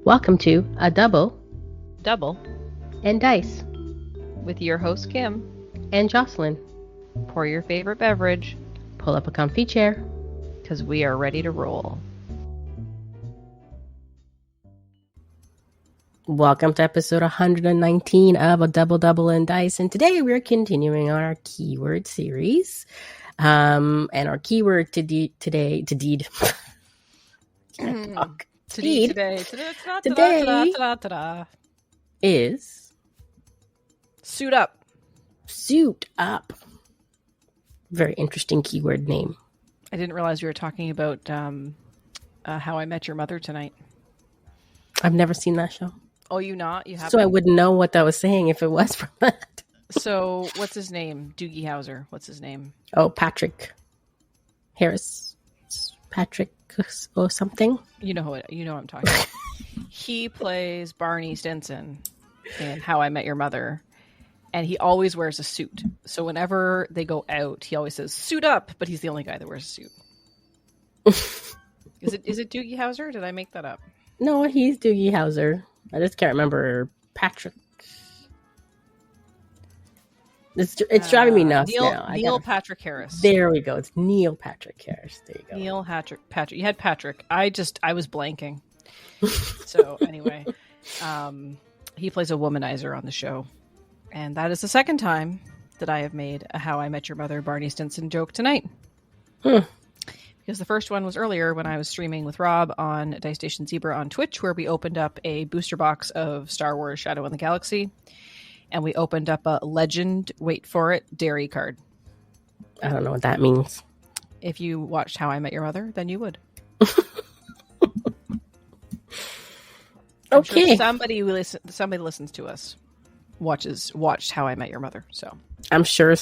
Welcome to A Double and Dice with your host Kim and Jocelyn. Pour your favorite beverage, Pull up a comfy chair, because we are ready to roll. Welcome to episode 119 of A Double and Dice, and today we're continuing on our keyword series. And our keyword today is suit up. Suit up. Very interesting keyword name. I didn't realize we were talking about How I Met Your Mother tonight. I've never seen that show. Oh, you not? You haven't? So I wouldn't know what that was saying if it was from that. So what's his name? Doogie Howser. What's his name? Oh, Patrick Harris. Patrick or something. You know what I'm talking about. He plays Barney Stinson in How I Met Your Mother. And he always wears a suit. So whenever they go out, he always says, suit up. But he's the only guy that wears a suit. Is it Doogie Howser? Did I make that up? No, he's Doogie Howser. I just can't remember Patrick. It's driving me nuts now. Neil Patrick Harris. There we go. It's Neil Patrick Harris. There you go. Neil Patrick. You had Patrick. I was blanking. So anyway, he plays a womanizer on the show. And that is the second time that I have made a How I Met Your Mother Barney Stinson joke tonight. Because the first one was earlier when I was streaming with Rob on Dice Station Zebra on Twitch, where we opened up a booster box of Star Wars Shadow in the Galaxy. And we opened up a Legend, wait for it, Dairy card. I don't know what that means. If you watched How I Met Your Mother, then you would. Okay. Sure somebody listens to us watched How I Met Your Mother. So I'm sure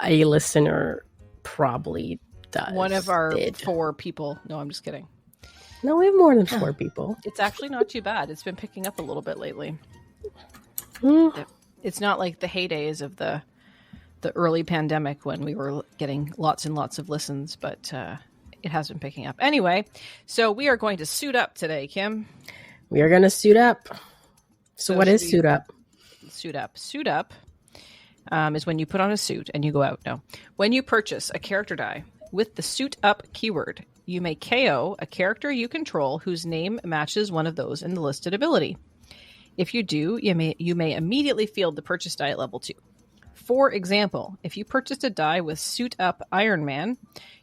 a listener probably does. One of our 4 people. No, I'm just kidding. No, we have more than 4 people. It's actually not too bad. It's been picking up a little bit lately. It's not like the heydays of the early pandemic when we were getting lots and lots of listens, but it has been picking up. Anyway, so we are going to suit up today, Kim. We are going to suit up. So what is suit up? Suit up. Suit up is when you put on a suit and you go out. No. When you purchase a character die with the suit up keyword, you may KO a character you control whose name matches one of those in the listed ability. If you do, you may immediately field the purchase die at level 2. For example, if you purchased a die with suit up Iron Man,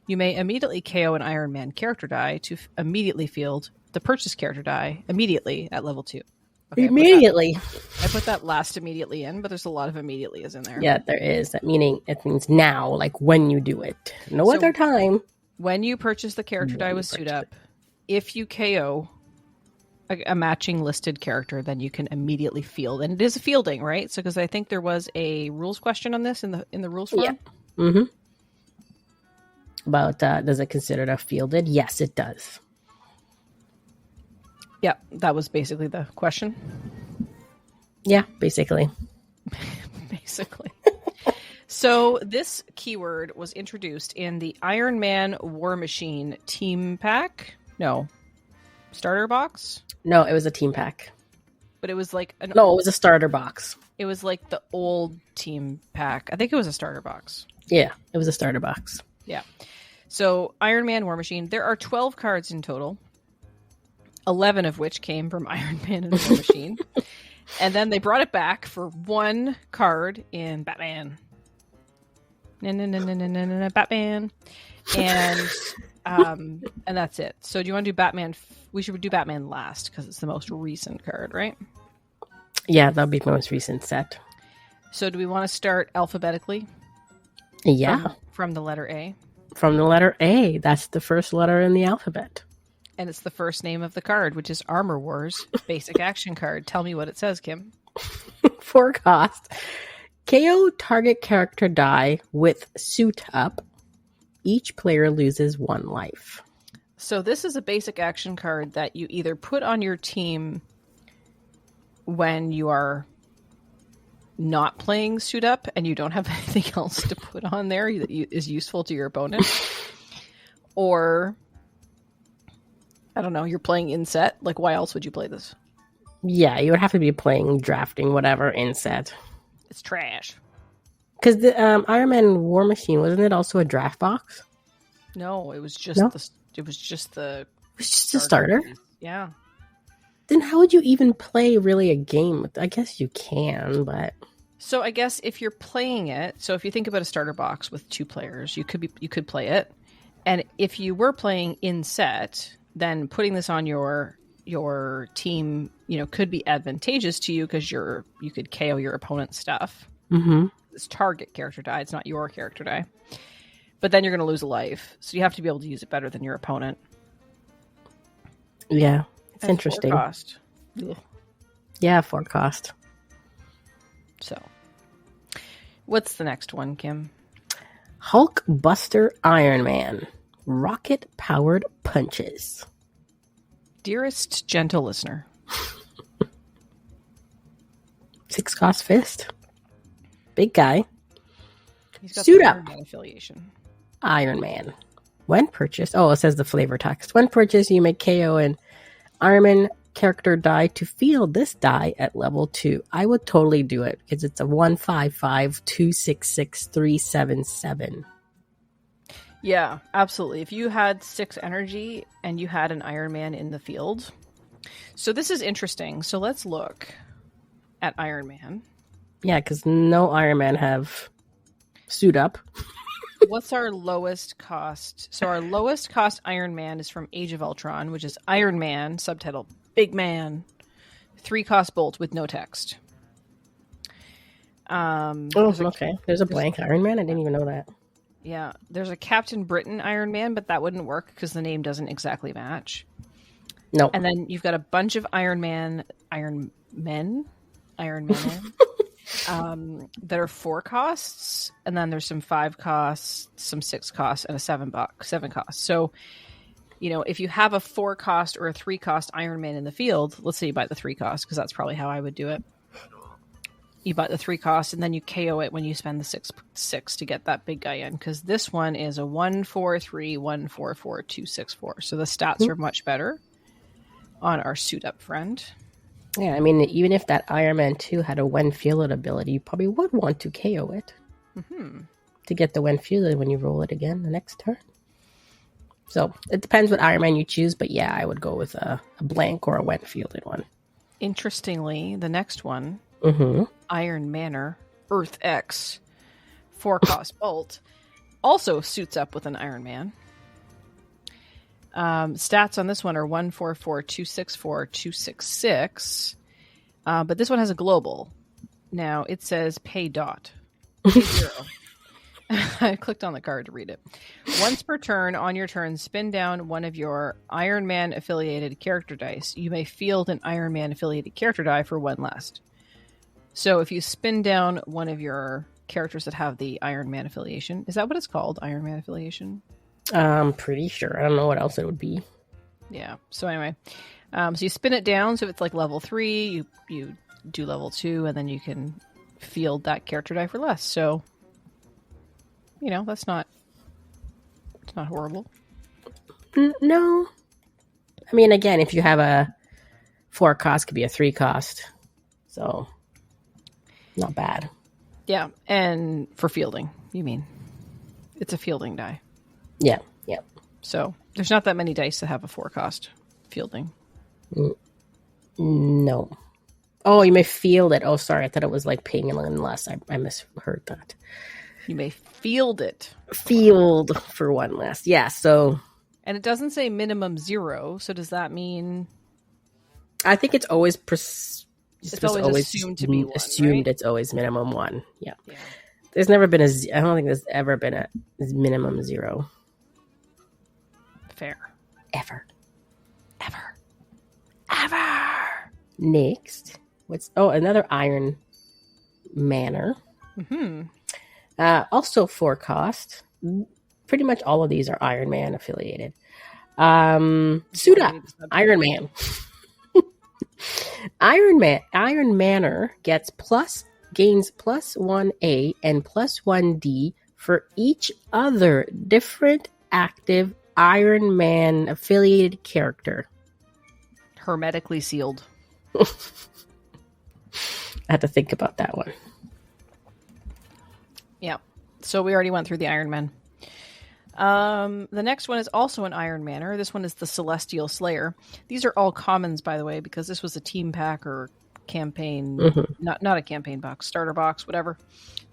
you may immediately KO an Iron Man character die to immediately field the purchase character die immediately at level 2. Okay, immediately. I put that last immediately in, but there's a lot of immediately is in there. Yeah, there is. It means now, like when you do it. No other time. When you purchase the character die with suit up, if you KO a matching listed character, then you can immediately field. And it is a fielding, right? So because I think there was a rules question on this in the rules form. Yeah. Mm-hmm. About does it consider it fielded? Yes, it does. Yeah, that was basically the question. Yeah, basically. Basically. So this keyword was introduced in the Iron Man War Machine team pack. No. Starter box? No, it was a team pack. But it was like... No, it was a starter box. It was like the old team pack. I think it was a starter box. Yeah, it was a starter box. Yeah. So Iron Man War Machine. There are 12 cards in total. 11 of which came from Iron Man and War Machine. And then they brought it back for 1 card in Batman. Batman. And that's it. So do you want to do Batman? We should do Batman last because it's the most recent card, right? Yeah, that'll be the most recent set. So do we want to start alphabetically? Yeah. From the letter A? From the letter A. That's the first letter in the alphabet. And it's the first name of the card, which is Armor Wars basic action card. Tell me what it says, Kim. 4 cost. KO target character die with suit up. Each player loses 1 life. So this is a basic action card that you either put on your team when you are not playing suit up and you don't have anything else to put on there that is useful to your opponent, or I don't know, you're playing in set. Like, why else would you play this? Yeah, you would have to be playing, drafting, whatever in set. It's trash. Because the Iron Man War Machine, wasn't it also a draft box? No, it was just No? it was just the It was just a starter? piece. Yeah. Then how would you even play really a game? I guess you can, but So I guess if you're playing it, so if you think about a starter box with 2 players, you could play it. And if you were playing in set, then putting this on your team, could be advantageous to you because you could KO your opponent's stuff. mm-hmm. It's target character die, it's not your character die. But then you're going to lose a life, so you have to be able to use it better than your opponent. Yeah, it's And interesting. 4 cost. Ugh. Yeah, 4 cost. So, what's the next one, Kim? Hulk Buster Iron Man. Rocket powered punches. Dearest gentle listener. 6 cost fist. Big guy. He's got Suit the up. Iron Man affiliation. Iron Man. When purchased, it says the flavor text. When purchased, you may KO an Iron Man character die to field this die at level 2. I would totally do it because it's a 155266377. Yeah, absolutely. If you had 6 energy and you had an Iron Man in the field. So this is interesting. So let's look at Iron Man. Yeah, because no Iron Man have suit up. What's our lowest cost? So our lowest cost Iron Man is from Age of Ultron, which is Iron Man, subtitle, Big Man, 3 cost bolt with no text. Okay. There's a blank Iron Man. I didn't even know that. Yeah, there's a Captain Britain Iron Man, but that wouldn't work because the name doesn't exactly match. No. And then you've got a bunch of Iron Men that are 4 costs, and then there's some 5 costs, some 6 costs, and a 7 costs. So, if you have a 4 cost or a 3 cost Iron Man in the field, let's say you buy the 3 cost, because that's probably how I would do it. You buy the 3 cost, and then you KO it when you spend the 6 to get that big guy in, because this one is a 143, 144, 264. So the stats are much better on our suit up friend. Yeah, I mean, even if that Iron Man 2 had a when fielded ability, you probably would want to KO it to get the when fielded when you roll it again the next turn. So it depends what Iron Man you choose, but yeah, I would go with a blank or a when fielded one. Interestingly, the next one, Iron Manor, Earth X, 4 cost bolt, also suits up with an Iron Man. Stats on this one are 144, 264, 266. But this one has a global. Now it says pay dot. Pay 0. I clicked on the card to read it. Once per turn, on your turn, spin down one of your Iron Man affiliated character dice. You may field an Iron Man affiliated character die for 1 less. So if you spin down one of your characters that have the Iron Man affiliation, is that what it's called? Iron Man affiliation? I'm pretty sure. I don't know what else it would be. Yeah. So anyway, so you spin it down. So if it's like level 3, you do level 2, and then you can field that character die for less. So, it's not horrible. No. I mean, again, if you have a 4 cost, could be a 3 cost. So, not bad. Yeah. And for fielding, you mean. It's a fielding die. Yeah. So there's not that many dice that have a 4 cost fielding. No. Oh, you may field it. Oh, sorry. I thought it was like paying less. I misheard that. You may field it. Field for 1 less. Yeah, so. And it doesn't say minimum 0. So does that mean? I think it's always It's always assumed to be 1, assumed, right? It's always minimum 1. Yeah. There's never been I don't think there's ever been a minimum 0. Fair. Ever. Next. Another Iron Manor. Also 4 cost. Pretty much all of these are Iron Man affiliated. Suit up. Iron Man. Iron Manor gains +1A and +1D for each other different active Iron Man affiliated character. Hermetically sealed. I had to think about that one. Yeah. So we already went through the Iron Man. The next one is also an Iron Manor. This one is the Celestial Slayer. These are all commons, by the way, because this was a team pack or campaign, not a campaign box, starter box, whatever.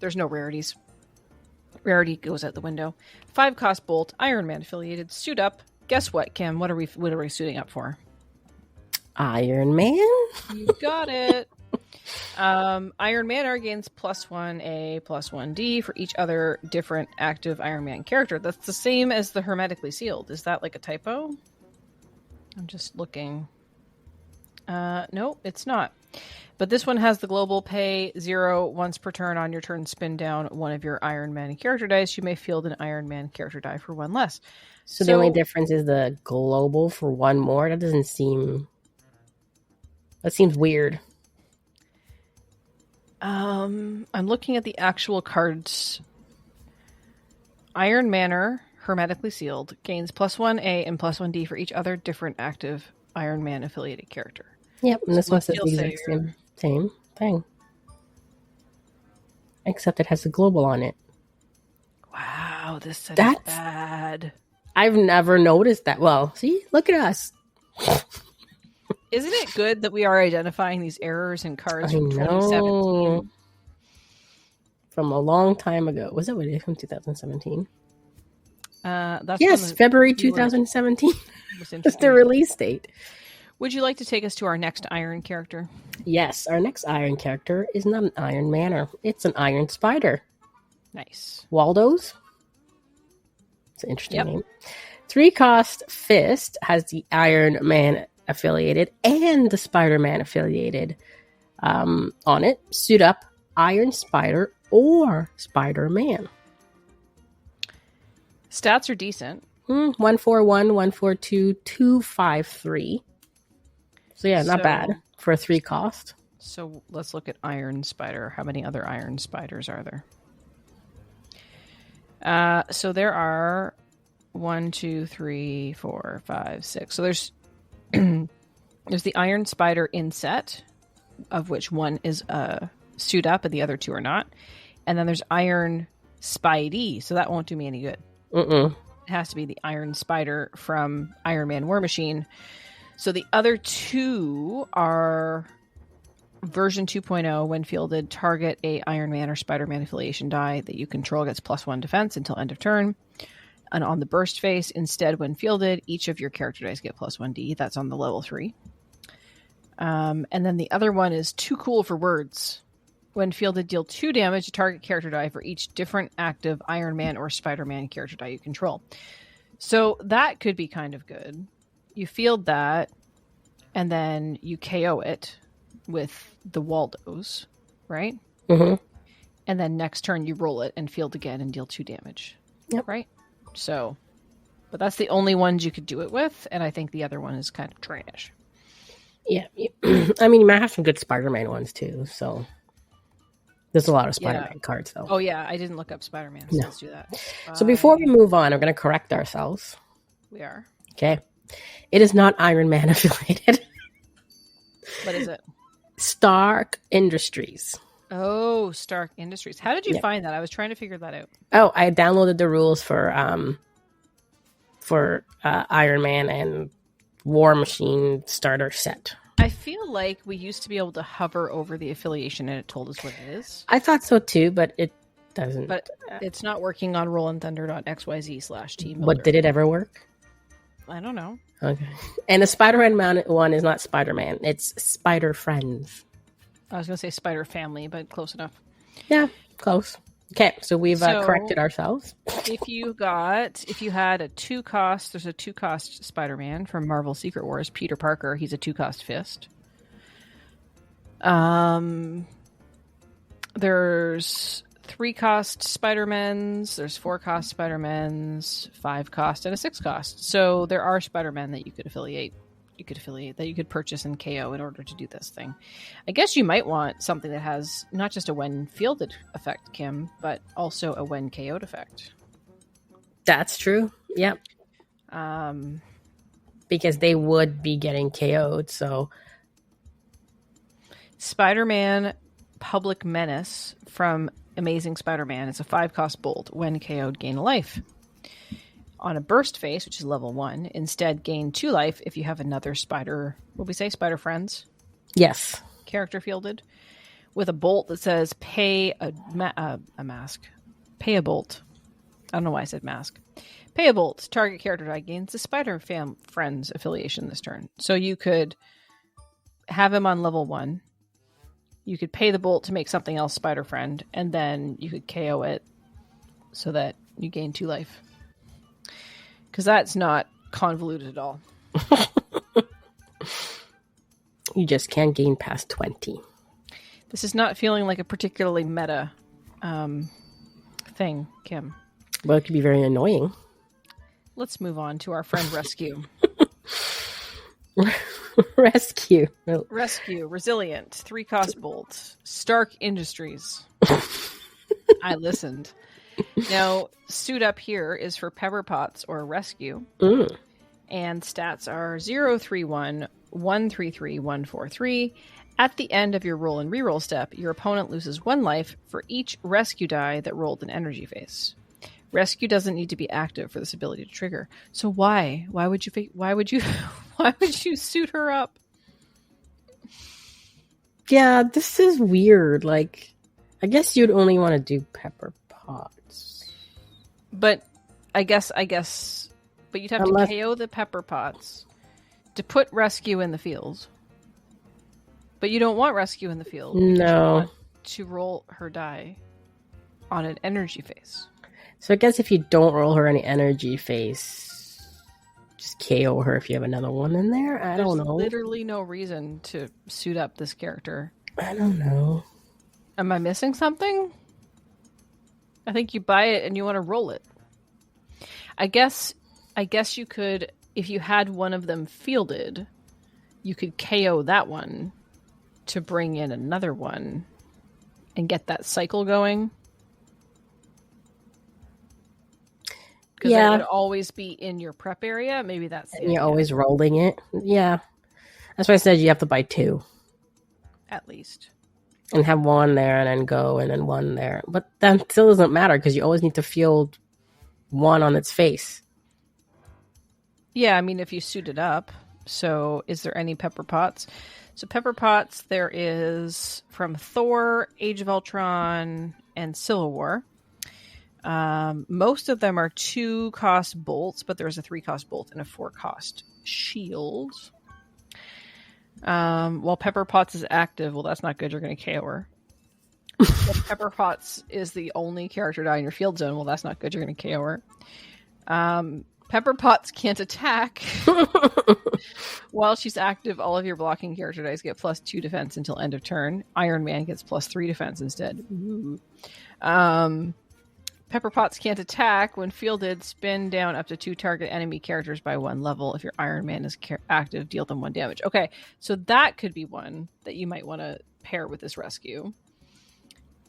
There's no rarities. Rarity goes out the window. 5-cost bolt, Iron Man affiliated, suit up. Guess what, Kim? What are we suiting up for? Iron Man? You got it. Iron Manor gains +1A, +1D for each other different active Iron Man character. That's the same as the hermetically sealed. Is that like a typo? I'm just looking. No, it's not. But this one has the global pay 0 once per turn. On your turn, spin down one of your Iron Man character dice. You may field an Iron Man character die for 1 less. So the only difference is the global for 1 more? That doesn't seem... That seems weird. I'm looking at the actual cards. Iron Manor, hermetically sealed, gains +1A and +1D for each other different active Iron Man affiliated character. Yep, and this one says the exact same thing. Except it has a global on it. Wow, this set is bad. I've never noticed that. Well, see? Look at us. Isn't it good that we are identifying these errors in cards from 2017? From a long time ago. Was it from 2017? Yes, February 2017. That's the release date. Would you like to take us to our next Iron character? Yes, our next Iron character is not an Iron Manor. It's an Iron Spider. Nice. Waldo's. It's an interesting name. 3-cost Fist has the Iron Man affiliated and the Spider-Man affiliated on it. Suit up Iron Spider or Spider-Man. Stats are decent. 141, 142, 253. So yeah, not bad for a 3-cost. So let's look at Iron Spider. How many other Iron Spiders are there? So there are 1, 2, 3, 4, 5, 6. So there's the Iron Spider in set, of which one is suit up and the other 2 are not. And then there's Iron Spidey, so that won't do me any good. It has to be the Iron Spider from Iron Man War Machine. So the other 2 are version 2.0. When fielded, target a Iron Man or Spider-Man affiliation die that you control gets +1 defense until end of turn. And on the burst phase, instead, when fielded, each of your character dice get +1D. That's on the level 3. And then the other one is too cool for words. When fielded, deal 2 damage to target character die for each different active Iron Man or Spider-Man character die you control. So that could be kind of good. You field that, and then you KO it with the Waldos, right? And then next turn, you roll it and field again and deal 2 damage. Yep. Right? So, but that's the only ones you could do it with, and I think the other one is kind of trash. Yeah. I mean, you might have some good Spider-Man ones, too, so... There's a lot of Spider-Man cards, though. Oh, yeah. I didn't look up Spider-Man, so let's do that. So before we move on, I'm going to correct ourselves. We are. Okay. It is not Iron Man affiliated. What is it? Stark Industries. Oh, Stark Industries. How did you find that? I was trying to figure that out. Oh, I downloaded the rules for Iron Man and War Machine starter set. I feel like we used to be able to hover over the affiliation and it told us what it is. I thought so too, but it doesn't. But it's not working on rollandthunder.xyz/team. But did it ever work? I don't know. Okay. And the Spider-Man one is not Spider-Man. It's Spider Friends. I was going to say Spider Family, but close enough. Yeah, close. Okay, so we've corrected ourselves. If you had a 2-cost, there's a 2-cost Spider-Man from Marvel Secret Wars, Peter Parker. He's a 2-cost Fist. There's 3-cost Spider-Mans, there's 4-cost Spider-Mans, 5-cost, and a 6-cost. So there are Spider-Men that you could affiliate. That you could purchase and KO in order to do this thing. I guess you might want something that has not just a when fielded effect, Kim, but also a when KO'd effect. That's true. Yep. Because they would be getting KO'd, so Spider-Man Public Menace from Amazing Spider-Man is a 5-cost bolt. When KO'd, gain a life. On a burst phase, which is level 1, instead gain 2 life if you have another spider, what we say, spider friends? Yes. Character fielded. With a bolt that says pay a mask. Pay a bolt. I don't know why I said mask. Pay a bolt. Target character die gains the spider friends affiliation this turn. So you could have him on level 1. You could pay the bolt to make something else spider friend, and then you could KO it so that you gain 2 life. Because that's not convoluted at all. You just can't gain past 20. This is not feeling like a particularly meta thing, Kim. Well, it could be very annoying. Let's move on to our friend Rescue. Rescue. Rescue, Resilient, 3-cost bolt, Stark Industries. I listened. Now, Suit Up here is for Pepper Potts or Rescue. And stats are 031, 133, 143. At the end of your roll and reroll step, your opponent loses 1 life for each rescue die that rolled an energy phase. Rescue doesn't need to be active for this ability to trigger. So why? Why would you suit her up? Yeah, this is weird. Like, I guess you'd only want to do Pepper Potts. But I guess but you'd have to KO the Pepper Potts to put Rescue in the field. But you don't want Rescue in the field. No. You want to roll her die on an energy phase. So I guess if you don't roll her any energy phase, just KO her if you have another one in there. I don't know. There's literally no reason to suit up this character. I don't know. Am I missing something? I think you buy it and you want to roll it. I guess you could, if you had one of them fielded, you could KO that one to bring in another one and get that cycle going. Because it would always be in your prep area. Maybe that's and you're always rolling it. Yeah. That's why I said you have to buy 2. At least. And have 1 there and then go and then 1 there. But that still doesn't matter because you always need to field 1 on its face. Yeah, I mean, if you suit it up. So is there any Pepper Potts? So Pepper Potts, there is from Thor, Age of Ultron, and Civil War. Most of them are 2-cost bolts, but there's a 3-cost bolt and a 4-cost shield. While Pepper Potts is active, well, that's not good. You're going to KO her. If Pepper Potts is the only character die in your field zone, well, that's not good. You're going to KO her. Pepper Potts can't attack. While she's active, all of your blocking character dice get +2 defense until end of turn. Iron Man gets +3 defense instead. Ooh. Pepper Potts can't attack. When fielded, spin down up to 2 target enemy characters by 1 level. If your Iron Man is active, deal them 1 damage. Okay, so that could be one that you might want to pair with this rescue.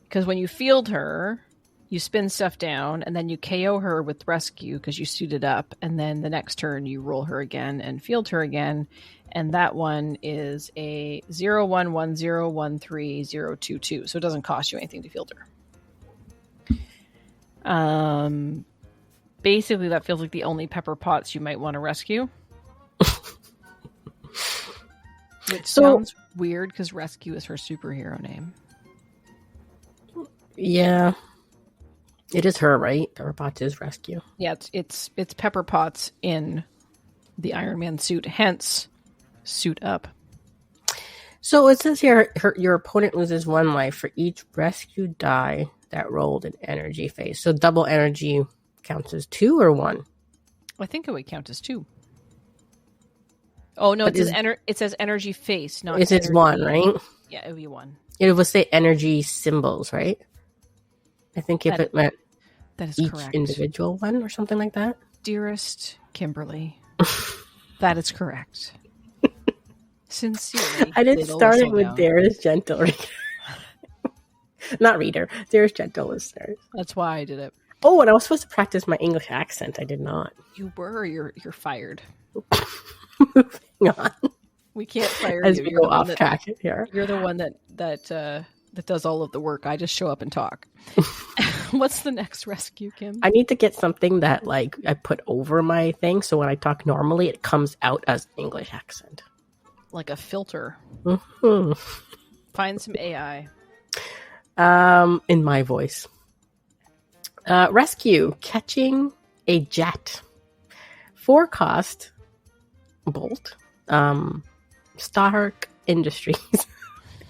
Because when you field her, you spin stuff down, and then you KO her with rescue because you suited up, and then the next turn you roll her again and field her again, and that one is a 0110130022, so it doesn't cost you anything to field her. Basically that feels like the only Pepper Potts you might want to rescue. Which sounds weird because Rescue is her superhero name. Yeah. It is her, right? Pepper Potts is Rescue. Yeah, it's Pepper Potts in the Iron Man suit, hence Suit Up. So it says here your opponent loses 1 life for each rescue die that rolled an energy phase. So double energy counts as 2 or 1? I think it would count as 2. Oh no, it says energy face, not. It says 1, right? Yeah, it would be 1. It would say energy symbols, right? I think if it meant that is each correct. Individual one or something like that. Dearest Kimberly, that is correct. Sincerely, I didn't start it with Dearest Gentle Reader. Not reader. Dearest Gentle Listeners. That's why I did it. Oh, and I was supposed to practice my English accent. I did not. You were. You're fired. Moving on. We can't fire As you. we You're go the one off track here. You're the one that does all of the work. I just show up and talk. What's the next rescue, Kim? I need to get something that like I put over my thing, so when I talk normally, it comes out as English accent. Like a filter. Mm-hmm. Find some AI. In my voice. Rescue. Catching a jet. Forecast. Bolt. Stark Industries.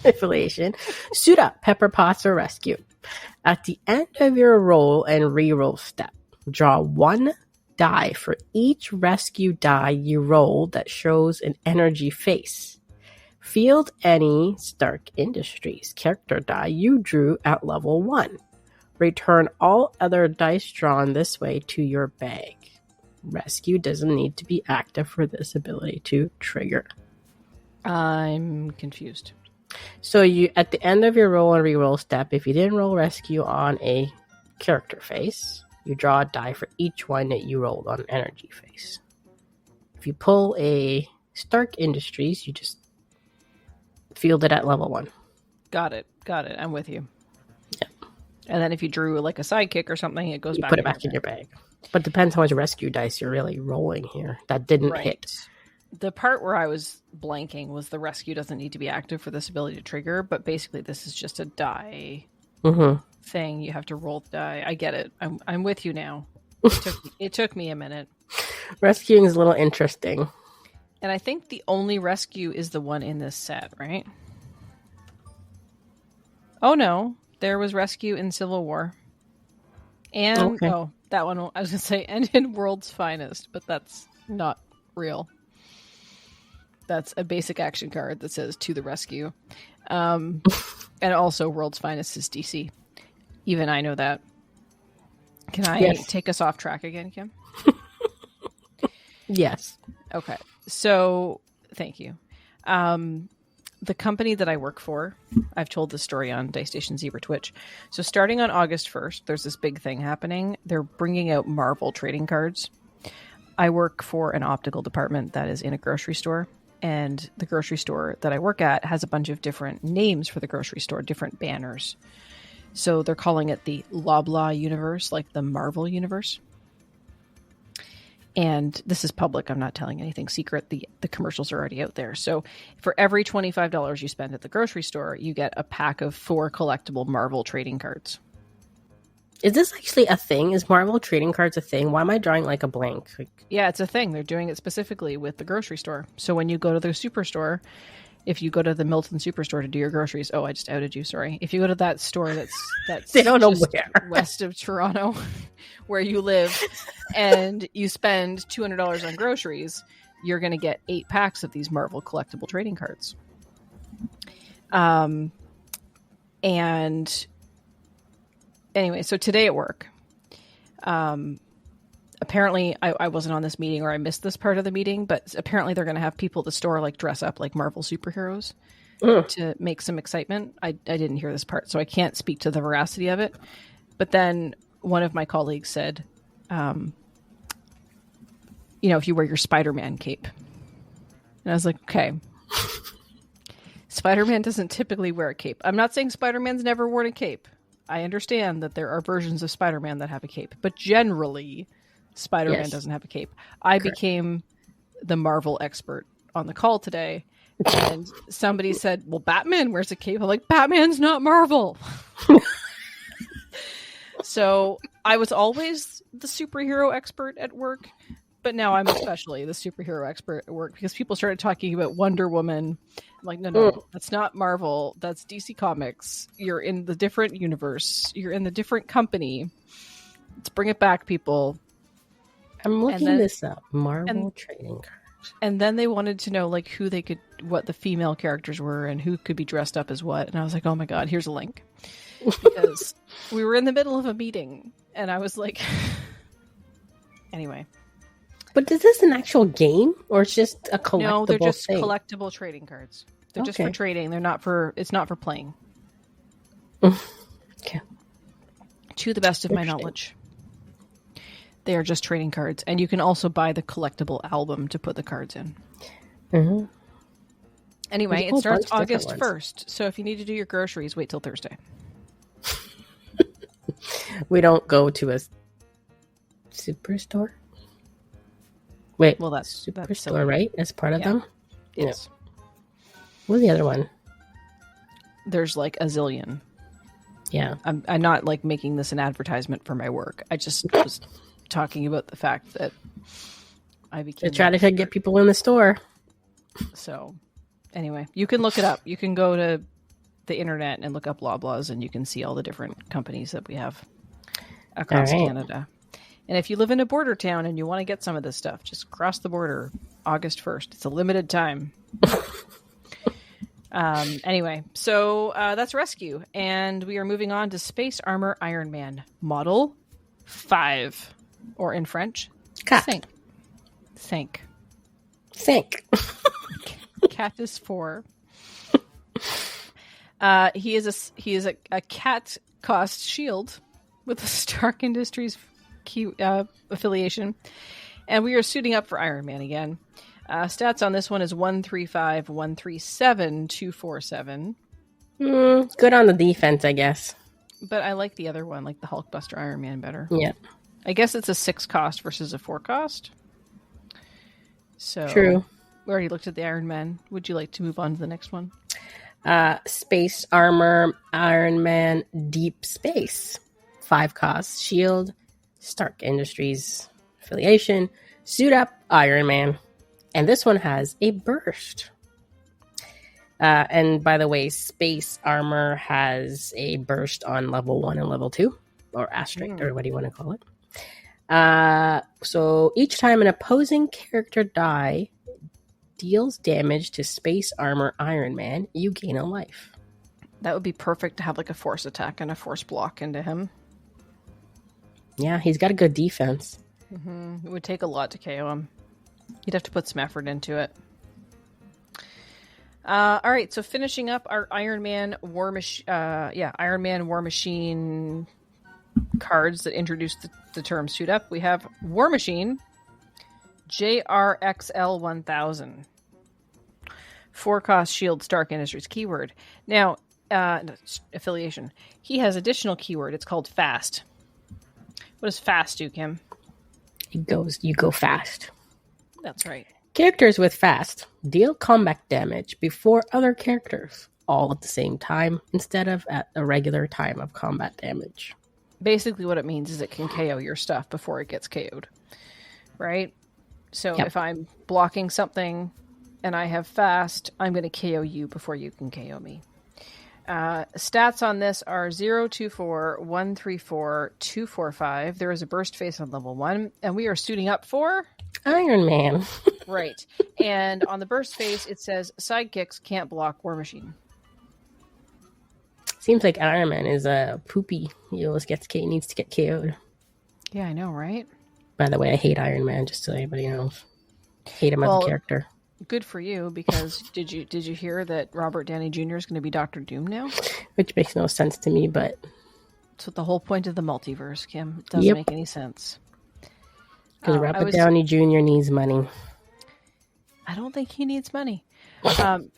Affiliation. Suit up. Pepper Pots or Rescue. At the end of your roll and re-roll step, draw 1 die for each rescue die you roll that shows an energy face. Field any Stark Industries character die you drew at level 1. Return all other dice drawn this way to your bag. Rescue doesn't need to be active for this ability to trigger. I'm confused. So you, at the end of your roll and re-roll step, if you didn't roll rescue on a character face, you draw a die for each one that you rolled on an energy face. If you pull a Stark Industries, you just field it at level 1. Got it. I'm with you. Yeah. And then if you drew like a sidekick or something, it goes you back. Put it back in your bag. But depends how much rescue dice you're really rolling here. That didn't hit. The part where I was blanking was the rescue doesn't need to be active for this ability to trigger, but basically this is just a die thing. You have to roll the die. I get it. I'm with you now. It took me a minute. Rescuing is a little interesting. And I think the only rescue is the one in this set, right? Oh no, there was rescue in Civil War. And that one I was gonna say and in World's Finest, but that's not real. That's a basic action card that says to the rescue. And also World's Finest is DC. Even I know that. Can I take us off track again, Kim? Yes. Okay. So thank you. The company that I work for, I've told this story on Dice Station Zebra Twitch. So starting on August 1st, there's this big thing happening. They're bringing out Marvel trading cards. I work for an optical department that is in a grocery store. And the grocery store that I work at has a bunch of different names for the grocery store, different banners. So they're calling it the Loblaw universe, like the Marvel universe. And this is public. I'm not telling anything secret. The commercials are already out there. So for every $25 you spend at the grocery store, you get a pack of 4 collectible Marvel trading cards. Is this actually a thing? Is Marvel trading cards a thing? Why am I drawing like a blank? Yeah, it's a thing. They're doing it specifically with the grocery store. So when you go to the superstore, if you go to the Milton Superstore to do your groceries, I just outed you, sorry. If you go to that store that's they don't know where. West of Toronto, where you live, and you spend $200 on groceries, you're going to get 8 packs of these Marvel collectible trading cards. And anyway, so today at work, apparently I wasn't on this meeting or I missed this part of the meeting, but apparently they're going to have people at the store like dress up like Marvel superheroes to make some excitement. I didn't hear this part, so I can't speak to the veracity of it. But then one of my colleagues said, if you wear your Spider-Man cape. And I was like, okay. Spider-Man doesn't typically wear a cape. I'm not saying Spider-Man's never worn a cape. I understand that there are versions of Spider-Man that have a cape, but generally Spider-Man doesn't have a cape. I became the Marvel expert on the call today, and somebody said, well, Batman wears a cape. I'm like, Batman's not Marvel. So I was always the superhero expert at work, but now I'm especially the superhero expert at work because people started talking about Wonder Woman. I'm like, no, that's not Marvel. That's DC Comics. You're in the different universe. You're in the different company. Let's bring it back, people. I'm looking this up. Marvel trading cards. And then they wanted to know like what the female characters were and who could be dressed up as what. And I was like, oh my God, here's a link. Because we were in the middle of a meeting and I was like, anyway. But is this an actual game or it's just a collectible No, they're just thing? Collectible trading cards. They're just for trading. It's not for playing. Okay. To the best of my knowledge. They are just trading cards. And you can also buy the collectible album to put the cards in. Mm-hmm. Anyway, There's a it whole starts bunch of different August ones. 1st. So if you need to do your groceries, wait till Thursday. We don't go to a superstore. Wait, Well, that's superstore, silly. right? As part of them. Yes. What's the other one? There's like a zillion. Yeah. I'm not like making this an advertisement for my work. I just was talking about the fact that I became. They're trying to get people in the store. So, anyway, you can look it up. You can go to the internet and look up Loblaws, and you can see all the different companies that we have across Canada. And if you live in a border town and you want to get some of this stuff, just cross the border August 1st. It's a limited time. Anyway, so that's Rescue. And we are moving on to Space Armor Iron Man Model 5. Or in French, Cat. Think. Cat is 4. He is a cat cost shield with a Stark Industries affiliation, and we are suiting up for Iron Man again. Stats on this one is 135, 137, 247. Good on the defense, I guess. But I like the other one, like the Hulkbuster Iron Man, better. Yeah. I guess it's a 6 cost versus a 4 cost. So True. We already looked at the Iron Man. Would you like to move on to the next one? Space Armor Iron Man Deep Space. 5 cost. Shield. Stark Industries affiliation. Suit up Iron Man. And this one has a burst. And by the way, Space Armor has a burst on level 1 and level 2. Or asterisk, or what do you want to call it? So each time an opposing character die deals damage to Space Armor Iron Man, you gain a life. That would be perfect to have like a force attack and a force block into him. Yeah, he's got a good defense. Mm-hmm. It would take a lot to KO him. You'd have to put some effort into it. All right, so finishing up our Iron Man War Machine cards that introduce the term suit up. We have War Machine, JRXL 1000. 4 cost shield Stark Industries keyword. Now, affiliation. He has additional keyword. It's called fast. What does fast do, Kim? You go fast. That's right. Characters with fast deal combat damage before other characters, all at the same time, instead of at a regular time of combat damage. Basically what it means is it can KO your stuff before it gets KO'd. Right? So if I'm blocking something and I have fast, I'm going to KO you before you can KO me. Stats on this are 024, 134, 245. There is a burst face on level 1, and we are suiting up for Iron Man. Right. And on the burst face, it says sidekicks can't block War Machine. Seems like Iron Man is a poopy. He always needs to get KO'd. Yeah, I know, right? By the way, I hate Iron Man, just so anybody knows. Hate him as a character. Good for you, because did you hear that Robert Downey Jr. is going to be Doctor Doom now? Which makes no sense to me, but it's the whole point of the multiverse, Kim. It doesn't make any sense. Because Robert Downey Jr. needs money. I don't think he needs money.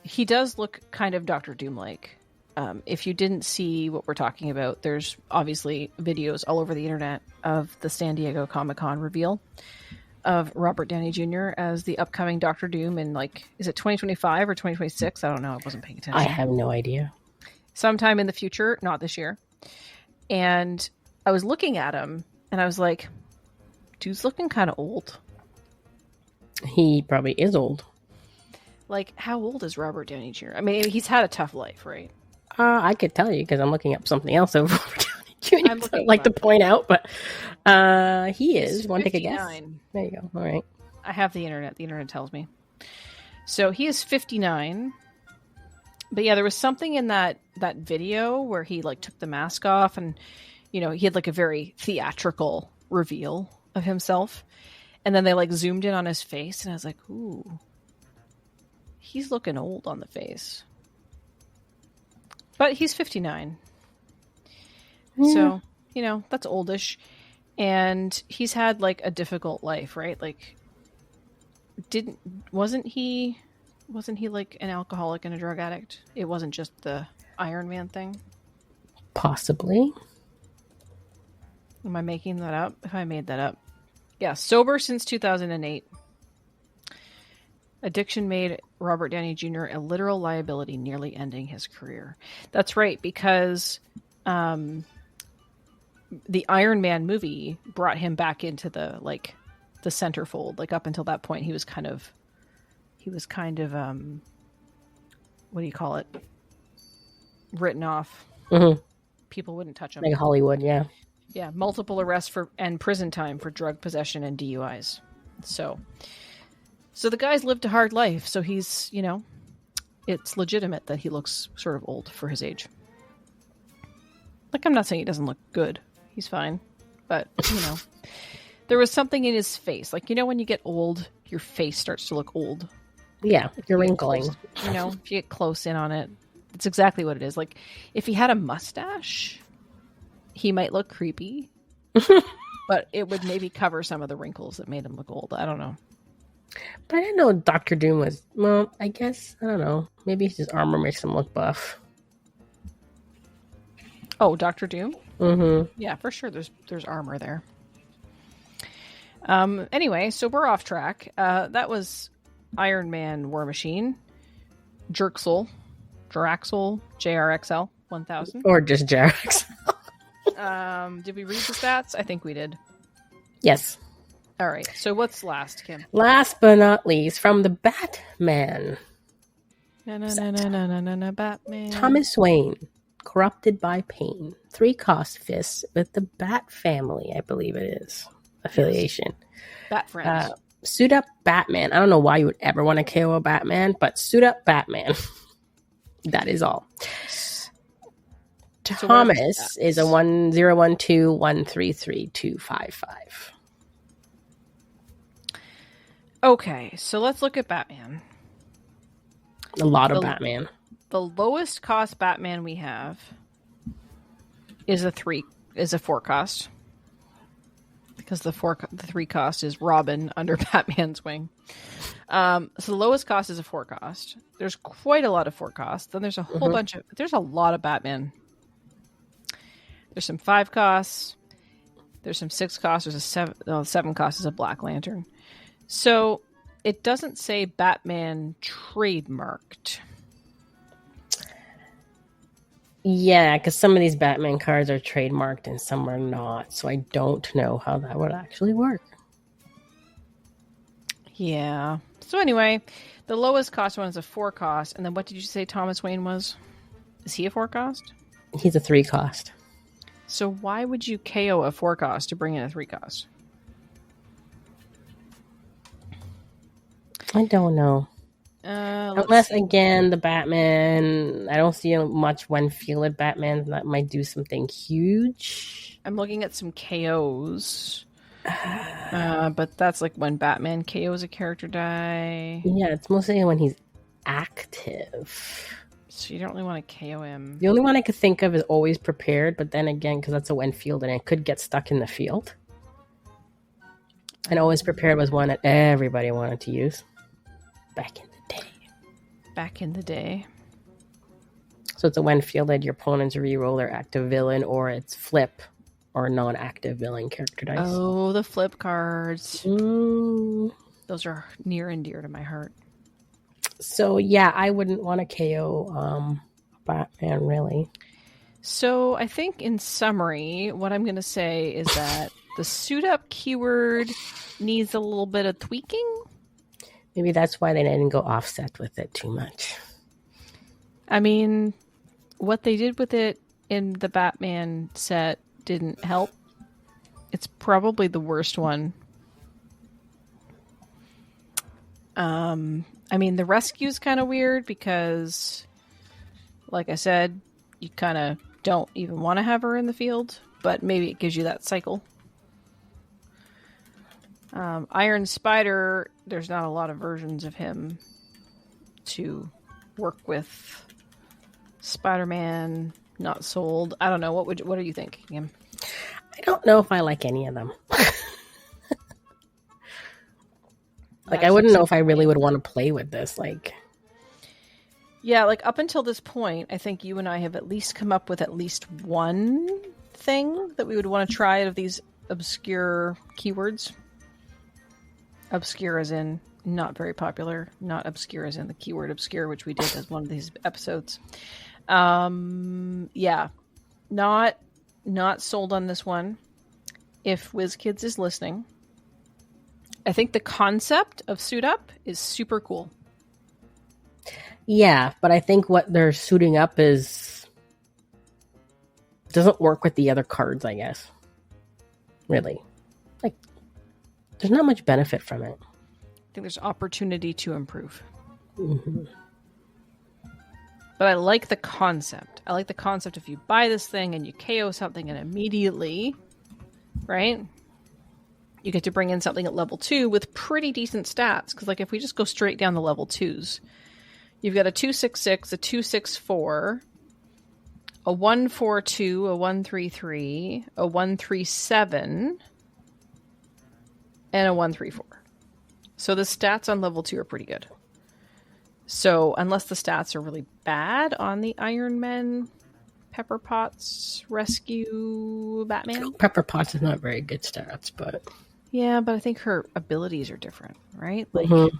He does look kind of Doctor Doom-like. If you didn't see what we're talking about, there's obviously videos all over the internet of the San Diego Comic-Con reveal of Robert Downey Jr. as the upcoming Doctor Doom in, like, is it 2025 or 2026? I don't know. I wasn't paying attention. I have no idea. Sometime in the future, not this year. And I was looking at him, and I was like, dude's looking kind of old. He probably is old. Like, how old is Robert Downey Jr.? I mean, he's had a tough life, right? I could tell you because I'm looking up something else over Robert Downey Jr. I'd like to point out, but he is. Want to take a guess? There you go. All right. I have the internet. The internet tells me. So he is 59. But yeah, there was something in that video where he like took the mask off, and he had like a very theatrical reveal of himself, and then they like zoomed in on his face, and I was like, ooh, he's looking old on the face. But he's 59. So, that's oldish. And he's had like a difficult life, right? Like, wasn't he Wasn't he like an alcoholic and a drug addict? It wasn't just the Iron Man thing? Possibly. Am I making that up? If I made that up. Yeah, sober since 2008. Addiction made Robert Downey Jr. a literal liability, nearly ending his career. That's right, because the Iron Man movie brought him back into the centerfold. Like up until that point, he was kind of what do you call it? Written off. Mm-hmm. People wouldn't touch him. Like Hollywood, yeah. Yeah, multiple arrests and prison time for drug possession and DUIs. So the guy's lived a hard life. So he's, it's legitimate that he looks sort of old for his age. Like, I'm not saying he doesn't look good. He's fine. But, there was something in his face. Like, when you get old, your face starts to look old. Yeah, you're wrinkling. If you get close in on it, it's exactly what it is. Like, if he had a mustache, he might look creepy. But it would maybe cover some of the wrinkles that made him look old. I don't know. But I didn't know Dr. Doom was, well, I guess, I don't know. Maybe his armor makes him look buff. Oh, Dr. Doom? Mm-hmm. Yeah, for sure. There's armor there. Anyway, so we're off track. That was Iron Man War Machine. Draxel, JRXL 1000. Or just JRXL. Did we read the stats? I think we did. Yes. All right. So what's last, Kim? Last but not least, from the Batman. Batman. Thomas Wayne, corrupted by pain. 3 cost fists with the Bat family, I believe it is. Affiliation. Bat friends. Suit up Batman. I don't know why you would ever want to KO a Batman, but suit up Batman. That is all. So Thomas is a 1012133255. Okay, so let's look at Batman. A lot of Batman. The lowest cost Batman we have is a 4 cost. Because the 3 cost is Robin under Batman's wing. So the lowest cost is a 4 cost. There's quite a lot of 4 costs. Then there's a whole there's a lot of Batman. There's some 5 costs. There's some 6 costs. There's a 7 cost is a Black Lantern. So it doesn't say Batman trademarked. Yeah, because some of these Batman cards are trademarked and some are not. So I don't know how that would actually work. Yeah. So anyway, the lowest cost one is a 4 cost. And then what did you say Thomas Wayne was? Is he a 4 cost? He's a 3 cost. So why would you KO a 4 cost to bring in a 3 cost? I don't know. Unless, again, the Batman, I don't see much when fielded Batman that might do something huge. I'm looking at some KOs. But that's like when Batman KOs a character die. Yeah, it's mostly when he's active. So you don't really want to KO him. The only one I could think of is Always Prepared, but then again, because that's a when fielded and it could get stuck in the field. And Always Prepared was one that everybody wanted to use. Back in the day. So it's a when fielded, your opponents reroll their active villain, or it's flip or non-active villain character dice. Oh, the flip cards. Those are near and dear to my heart. So yeah, I wouldn't want to KO Batman, really. So I think in summary, what I'm going to say is that the suit up keyword needs a little bit of tweaking. Maybe that's why they didn't go offset with it too much. I mean, what they did with it in the Batman set didn't help. It's probably the worst one. I mean, the rescue's kind of weird because, like I said, you kind of don't even want to have her in the field, but maybe it gives you that cycle. Iron Spider, there's not a lot of versions of him to work with. Spider-Man, not sold. I don't know. What are you thinking? I don't know if I like any of them. Like, I wouldn't know if I really would want to play with this. Like, Yeah, like up until this point, I think you and I have at least come up with at least one thing that we would want to try out of these obscure keywords. Obscure as in not very popular, not obscure as in the keyword obscure, which we did as one of these episodes. Yeah, not sold on this one. If WizKids is listening, I think the concept of Suit Up is super cool. Yeah, but I think what they're suiting up doesn't work with the other cards, I guess. Really. Like, there's not much benefit from it. I think there's opportunity to improve. Mm-hmm. But I like the concept. I like the concept if you buy this thing and you KO something and immediately, right? You get to bring in something at level 2 with pretty decent stats. Because like if we just go straight down the level 2s, you've got a 2/6/6, a 2/6/4, a 1/4/2, a 1/3/3, a 1/3/7, and a 1/3/4. So the stats on level 2 are pretty good. So unless the stats are really bad on the Iron Man, Pepper Potts Rescue Batman. Pepper Potts is not very good stats, but... Yeah, but I think her abilities are different, right? Like... Mm-hmm.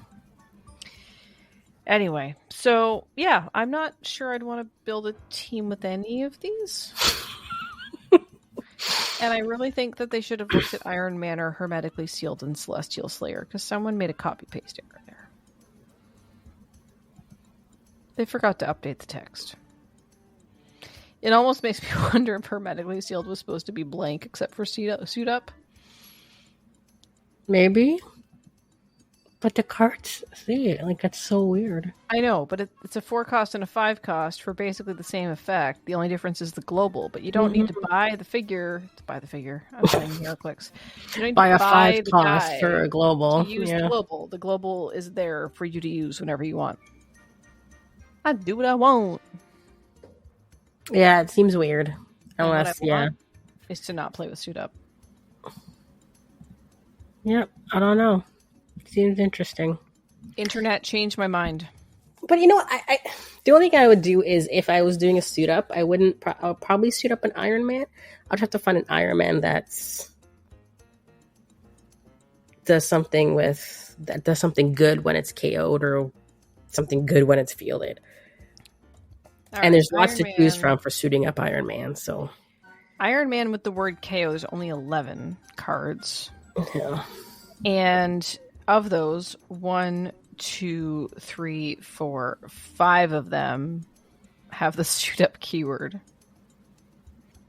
Anyway, so yeah, I'm not sure I'd want to build a team with any of these. And I really think that they should have looked at Iron Man or Hermetically Sealed and Celestial Slayer, because someone made a copy-paste error there. They forgot to update the text. It almost makes me wonder if Hermetically Sealed was supposed to be blank, except for Suit Up. Maybe. But the cards, see, like, that's so weird. I know, but it's a 4 cost and a 5 cost for basically the same effect. The only difference is the global, but you don't need to buy the figure to buy the figure. I'm saying HeroClix. You don't need buy to a buy 5 the cost die for a global. to use the global. The global is there for you to use whenever you want. I do what I want. Yeah, it seems weird. Unless, is to not play with Suit Up. Yep, I don't know. Seems interesting. Internet changed my mind. But you know what? I the only thing I would do is if I was doing a Suit Up, I wouldn't. I'll probably suit up an Iron Man. I'd have to find an Iron Man does something good when it's KO'd or something good when it's fielded. And there's lots to choose from for suiting up Iron Man. So Iron Man with the word KO, there's only 11 cards. Yeah. And of those, 1, 2, 3, 4, 5 of them have the Suit Up keyword.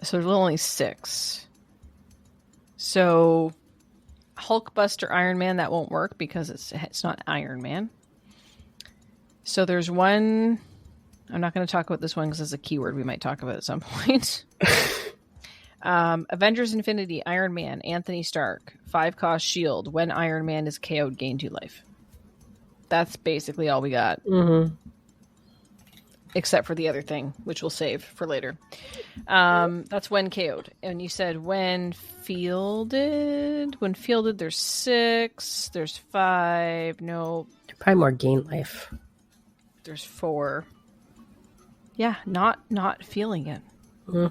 So there's only 6. So Hulkbuster Iron Man, that won't work because it's not Iron Man. So there's one... I'm not going to talk about this one because it's a keyword we might talk about at some point. Avengers Infinity, Iron Man, Anthony Stark, 5 cost shield. When Iron Man is KO'd, gain 2 life. That's basically all we got. Mm-hmm. Except for the other thing, which we'll save for later. That's when KO'd. And you said when fielded. When fielded, there's 6. There's 5. No. Probably more gain life. There's 4. Yeah, not feeling it.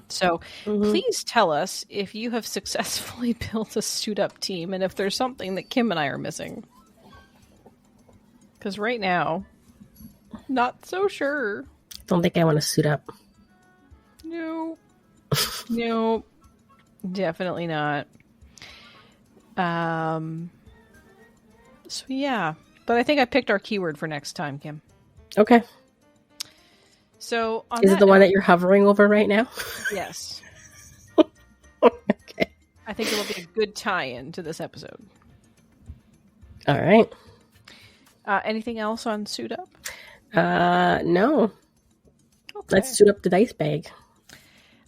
So please tell us if you have successfully built a Suit Up team and if there's something that Kim and I are missing. Because right now, not so sure. Don't think I want to suit up. No. No. Definitely not. So yeah. But I think I picked our keyword for next time, Kim. Okay. So is it the one that you're hovering over right now? Yes. Okay. I think it will be a good tie-in to this episode. All right. Anything else on Suit Up? No. Okay. Let's suit up the dice bag.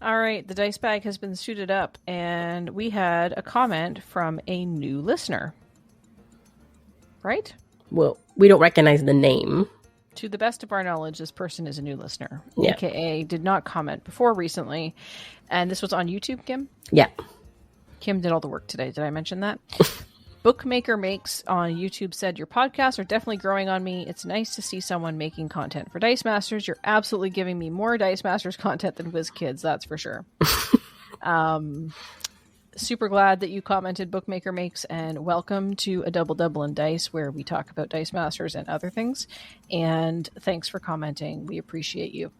All right. The dice bag has been suited up, and we had a comment from a new listener. Right? Well, we don't recognize the name. To the best of our knowledge, this person is a new listener, yeah. AKA did not comment before recently. And this was on YouTube, Kim? Yeah. Kim did all the work today. Did I mention that? Bookmaker Makes on YouTube said, your podcasts are definitely growing on me. It's nice to see someone making content for Dice Masters. You're absolutely giving me more Dice Masters content than WizKids, that's for sure. Super glad that you commented, Bookmaker Makes, and welcome to A Double Double in Dice, where we talk about Dice Masters and other things. And thanks for commenting. We appreciate you.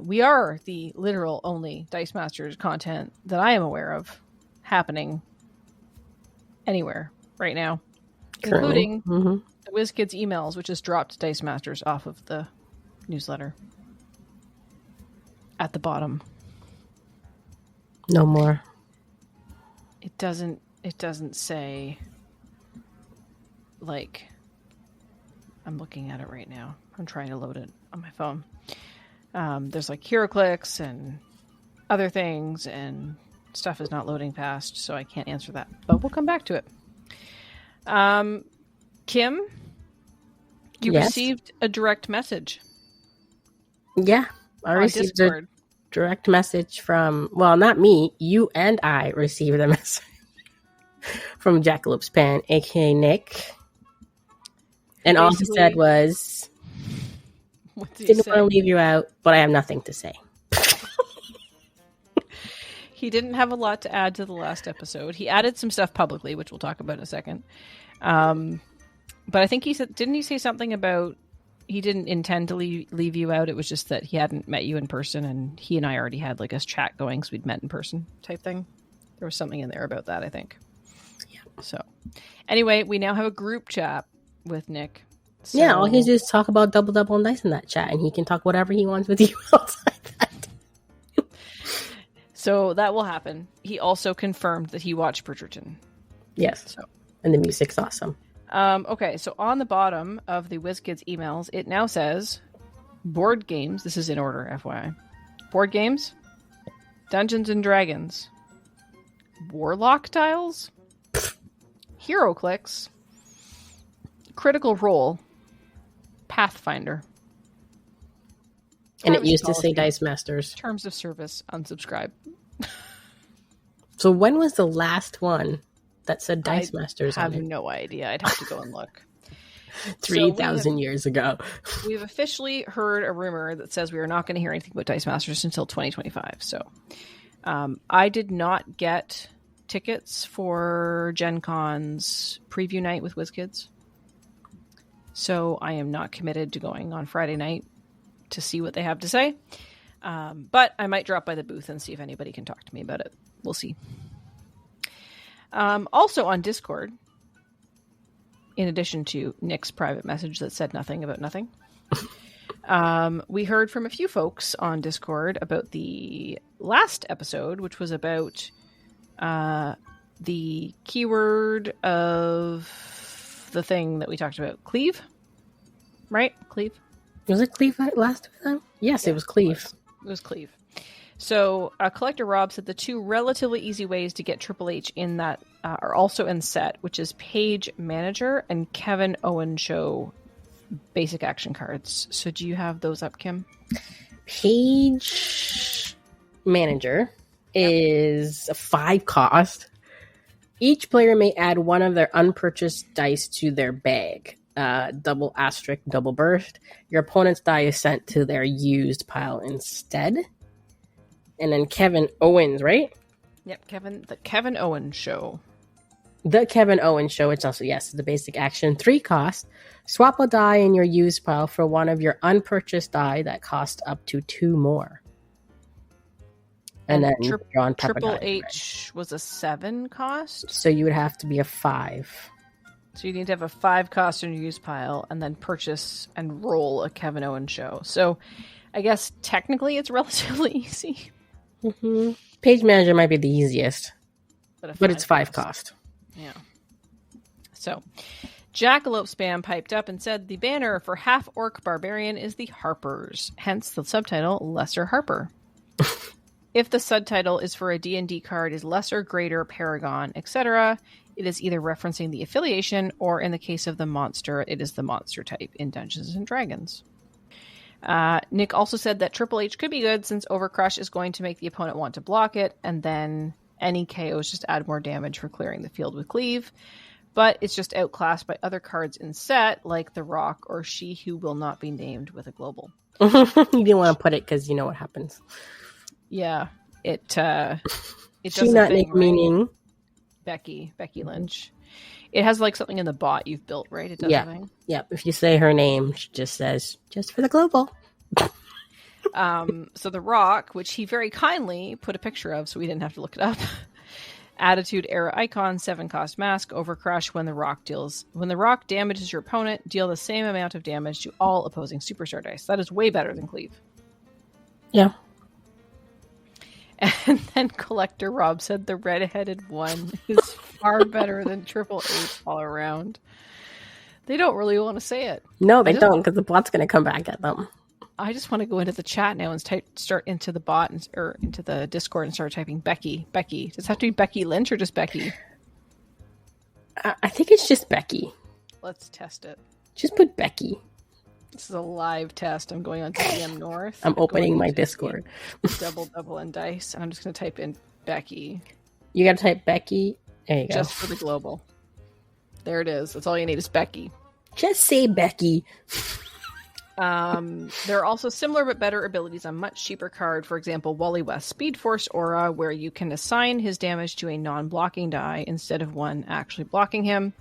We are the literal only Dice Masters content that I am aware of happening anywhere right now, including the WizKids emails, which has dropped Dice Masters off of the newsletter at the bottom. No more. It doesn't say, like, I'm looking at it right now. I'm trying to load it on my phone. There's like HeroClix and other things, and stuff is not loading fast, so I can't answer that. But we'll come back to it. Kim, you received a direct message. Yeah, I received Discord. A direct message from, well, not me, you and I received a message from Jackalope's Pan, aka Nick. And all he said was, didn't want to leave you out, but I have nothing to say. He didn't have a lot to add to the last episode. He added some stuff publicly, which we'll talk about in a second. But I think he said, didn't he say something about he didn't intend to leave you out? It was just that he hadn't met you in person, and he and I already had like a chat going, so we'd met in person type thing. There was something in there about that, I think. Yeah. So anyway, we now have a group chat with Nick. So... yeah, all he does is talk about Double Double and Dice in that chat, and he can talk whatever he wants with you outside that. So that will happen. He also confirmed that he watched Bridgerton. Yes. So, and the music's awesome. Okay, so on the bottom of the WizKids emails, it now says board games. This is in order, FYI. Board games, Dungeons and Dragons, Warlock tiles, HeroClix, Critical Role, Pathfinder. And it used to say Dice Masters. Terms of service, unsubscribe. So when was the last one that said Dice Masters on it? I have no idea. I'd have to go and look. 3,000 years ago. We've officially heard a rumor that says we are not going to hear anything about Dice Masters until 2025. So I did not get tickets for Gen Con's preview night with WizKids. So I am not committed to going on Friday night to see what they have to say. But I might drop by the booth and see if anybody can talk to me about it. We'll see. Also on Discord, in addition to Nick's private message that said nothing about nothing, we heard from a few folks on Discord about the last episode, which was about the keyword of the thing that we talked about. Cleave? Right? Cleave? Was it Cleave last time? Yes, yeah, it was Cleave. It was Cleave. So, Collector Rob said the two relatively easy ways to get Triple H in that are also in set, which is Page Manager and Kevin Owen Show basic action cards. So, do you have those up, Kim? Page Manager is a 5 cost. Each player may add one of their unpurchased dice to their bag. Double asterisk, double burst. Your opponent's die is sent to their used pile instead. And then Kevin Owens, right? Yep, the Kevin Owens Show. The Kevin Owens Show, it's also, yes, the basic action. 3 cost. Swap a die in your used pile for one of your unpurchased die that cost up to 2 more. And then Triple H was a 7 cost? So you would have to be a 5. So you need to have a 5 cost in your used pile and then purchase and roll a Kevin Owens Show. So I guess technically it's relatively easy. Mm-hmm. Page Manager might be the easiest, but it's 5 cost. Yeah. So Jackalope Spam piped up and said the banner for Half Orc Barbarian is the Harpers, hence the subtitle Lesser Harper. If the subtitle is for a D&D card is Lesser, Greater, Paragon, etc., it is either referencing the affiliation or, in the case of the monster, it is the monster type in Dungeons & Dragons. Nick also said that Triple H could be good since Overcrush is going to make the opponent want to block it, and then Any KOs just add more damage for clearing the field with cleave, but it's just outclassed by other cards in set, like the Rock or She Who Will Not Be Named with a global. You didn't want to put it because you know what happens. Yeah, it does She a not thing, nick meaning. Becky Lynch. It has like something in the bot you've built, right? It does a thing. Yeah. If you say her name, she just says just for the global. So the Rock, which he very kindly put a picture of, so we didn't have to look it up. Attitude Era Icon, 7-cost mask, Overcrush. When the Rock damages your opponent, deal the same amount of damage to all opposing superstar dice. That is way better than Cleave. Yeah. And then Collector Rob said the red-headed one is far better than Triple H all around. They don't really want to say it. No, they don't, because the bot's going to come back at them. I just want to go into the chat now and start into the bot or into the Discord and start typing Becky. Does it have to be Becky Lynch or just Becky? I think it's just Becky. Let's test it. Just put Becky. This is a live test. I'm going on to dmNorth. I'm opening my Discord. Double and dice. And I'm just going to type in Becky. You got to type Becky. There you go. Just for the global. There it is. That's all you need is Becky. Just say Becky. There are also similar but better abilities on much cheaper card. For example, Wally West Speed Force Aura, where you can assign his damage to a non-blocking die instead of one actually blocking him.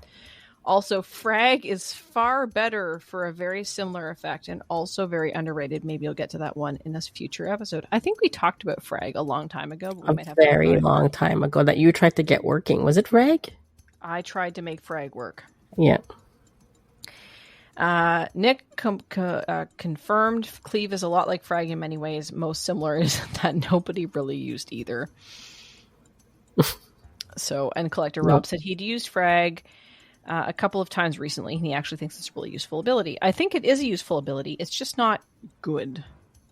Also, Frag is far better for a very similar effect and also very underrated. Maybe you'll get to that one in this future episode. I think we talked about Frag a long time ago. But we might have a very long time ago that you tried to get working. Was it Frag? I tried to make Frag work. Yeah. Nick confirmed Cleave is a lot like Frag in many ways. Most similar is that nobody really used either. And Collector Rob said he'd used Frag a couple of times recently, and he actually thinks it's a really useful ability. I think it is a useful ability. It's just not good.